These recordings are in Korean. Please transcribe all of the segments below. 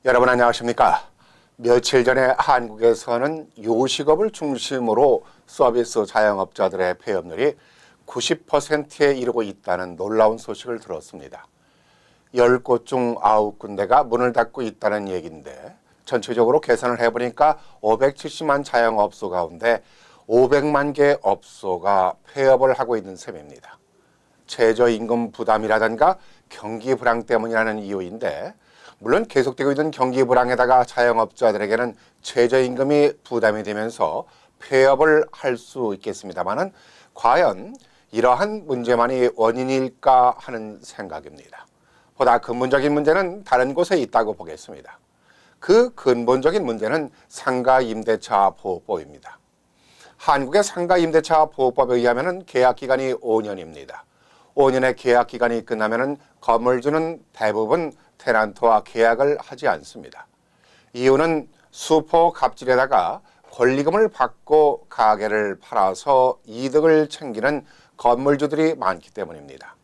여러분 안녕하십니까? 며칠 전에 한국에서는 요식업을 중심으로 서비스 자영업자들의 폐업률이 90%에 이르고 있다는 놀라운 소식을 들었습니다. 10곳 중 9군데가 문을 닫고 있다는 얘기인데 전체적으로 계산을 해보니까 570만 자영업소 가운데 500만 개 업소가 폐업을 하고 있는 셈입니다. 최저임금 부담이라든가 경기 불황 때문이라는 이유인데 물론 계속되고 있는 경기 불황에다가 자영업자들에게는 최저임금이 부담이 되면서 폐업을 할 수 있겠습니다만은 과연 이러한 문제만이 원인일까 하는 생각입니다. 보다 근본적인 문제는 다른 곳에 있다고 보겠습니다. 그 근본적인 문제는 상가임대차 보호법입니다. 한국의 상가임대차 보호법에 의하면 계약기간이 5년입니다. 5년의 계약기간이 끝나면 건물주는 대부분 테넌트와 계약을 하지 않습니다. 이유는 수포 갑질에다가 권리금을 받고 가게를 팔아서 이득을 챙기는 건물주들이 많기 때문입니다.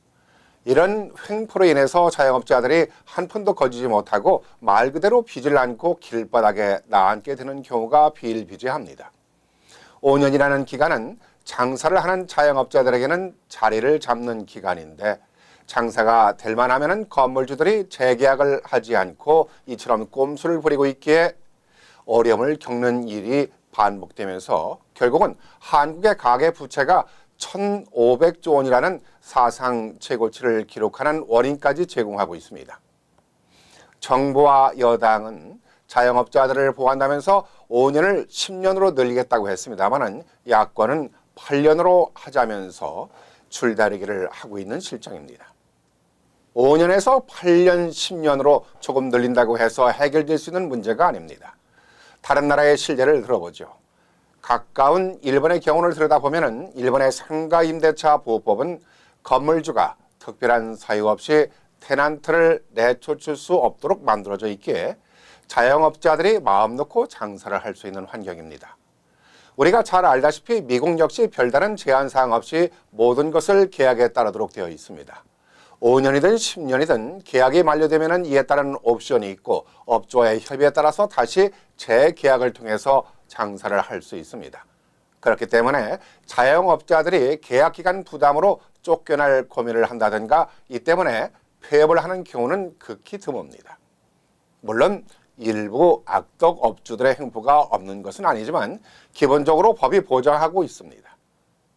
이런 횡포로 인해서 자영업자들이 한 푼도 거지지 못하고 말 그대로 빚을 안고 길바닥에 나앉게 되는 경우가 비일비재합니다. 5년이라는 기간은 장사를 하는 자영업자들에게는 자리를 잡는 기간인데 장사가 될 만하면 건물주들이 재계약을 하지 않고 이처럼 꼼수를 부리고 있기에 어려움을 겪는 일이 반복되면서 결국은 한국의 가계 부채가 1,500조 원이라는 사상 최고치를 기록하는 원인까지 제공하고 있습니다. 정부와 여당은 자영업자들을 보호한다면서 5년을 10년으로 늘리겠다고 했습니다만 야권은 8년으로 하자면서 줄다리기를 하고 있는 실정입니다. 5년에서 8년, 10년으로 조금 늘린다고 해서 해결될 수 있는 문제가 아닙니다. 다른 나라의 실례를 들어보죠. 가까운 일본의 경우를 들여다보면 일본의 상가임대차 보호법은 건물주가 특별한 사유 없이 테넌트를 내쫓을 수 없도록 만들어져 있기에 자영업자들이 마음 놓고 장사를 할 수 있는 환경입니다. 우리가 잘 알다시피 미국 역시 별다른 제한사항 없이 모든 것을 계약에 따르도록 되어 있습니다. 5년이든 10년이든 계약이 만료되면 이에 따른 옵션이 있고 업주와의 협의에 따라서 다시 재계약을 통해서 장사를 할 수 있습니다. 그렇기 때문에 자영업자들이 계약기간 부담으로 쫓겨날 고민을 한다든가 이 때문에 폐업을 하는 경우는 극히 드뭅니다. 물론 일부 악덕 업주들의 행포가 없는 것은 아니지만 기본적으로 법이 보장하고 있습니다.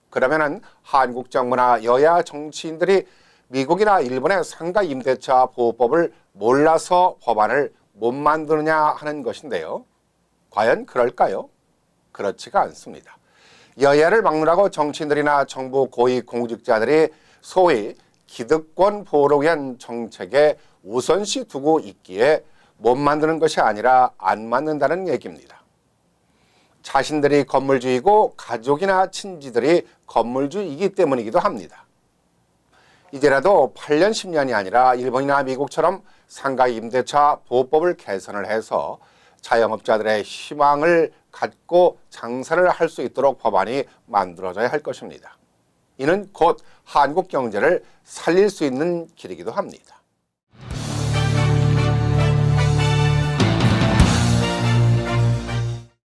그러면은 한국 정부나 여야 정치인들이 미국이나 일본의 상가임대차 보호법을 몰라서 법안을 못 만드느냐 하는 것인데요. 과연 그럴까요? 그렇지가 않습니다. 여야를 막느라고 정치인들이나 정부 고위 공직자들이 소위 기득권 보호를 위한 정책에 우선시 두고 있기에 못 만드는 것이 아니라 안 만든다는 얘기입니다. 자신들이 건물주이고 가족이나 친지들이 건물주이기 때문이기도 합니다. 이제라도 8년, 10년이 아니라 일본이나 미국처럼 상가임대차 보호법을 개선을 해서 자영업자들의 희망을 갖고 장사를 할 수 있도록 법안이 만들어져야 할 것입니다. 이는 곧 한국 경제를 살릴 수 있는 길이기도 합니다.